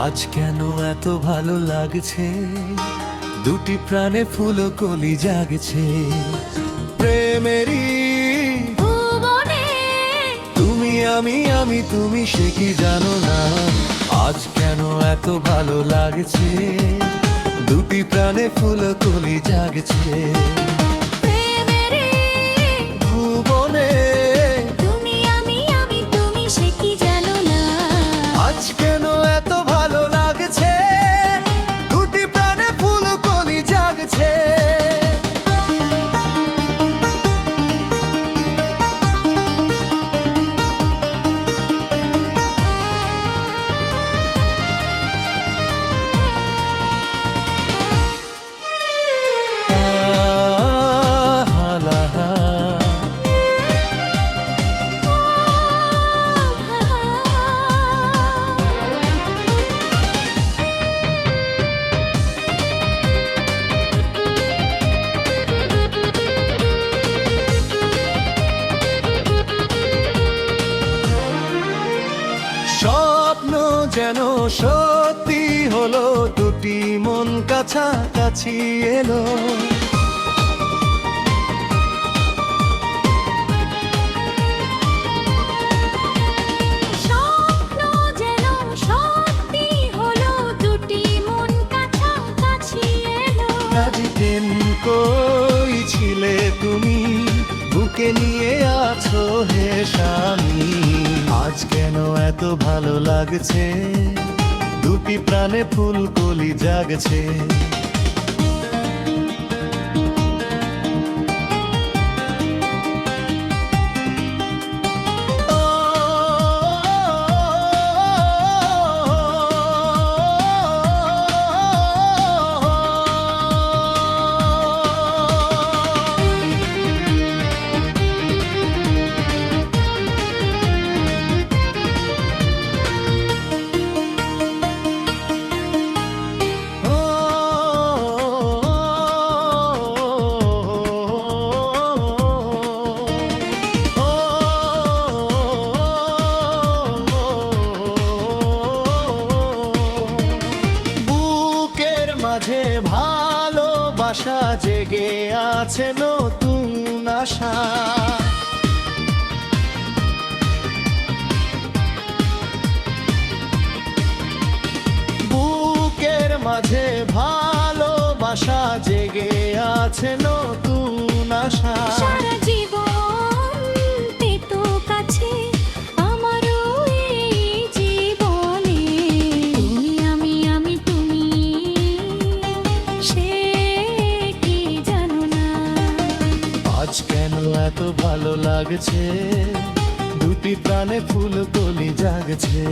আজ কেন এত ভালো লাগছে, দুটি প্রাণে ফুল কলি জাগছে প্রেমেরই ভুবনে। তুমি আমি তুমি সে কি জানো না। আজ কেন এত ভালো লাগছে, দুটি প্রাণে ফুল কলি জাগছে প্রেমেরই ভুবনে। তুমি আমি তুমি সে কি জানো না। আজ কেন এত ভালো লাগছে, দুটি প্রাণে ফুল কলি জাগছে। স্বপ্ন যেন সত্যি হলো, দুটি মন কাছাকাছি এলো। স্বপ্ন যেন সত্যি হলো, দুটি মন কাছাকাছি এলো। আজ দিন কই ছিলে তুমি, বুকে নিয়ে আছো হে স্বামী। আজ কেন এত ভালো লাগছে, দুটি প্রাণে ফুল কলি জাগছে। মাঝে ভালোবাসা জেগে আছে নতুন আশা। বুকের মাঝে ভালোবাসা জেগে আছে নতুন আশা। সারা জীবন পেতো কাছে আমারও এই জীবনে। তুমি আমি তুমি সে কি জানো না। আজ কেন এত ভালো লাগছে, দুটি প্রাণে ফুল কলি জাগছে।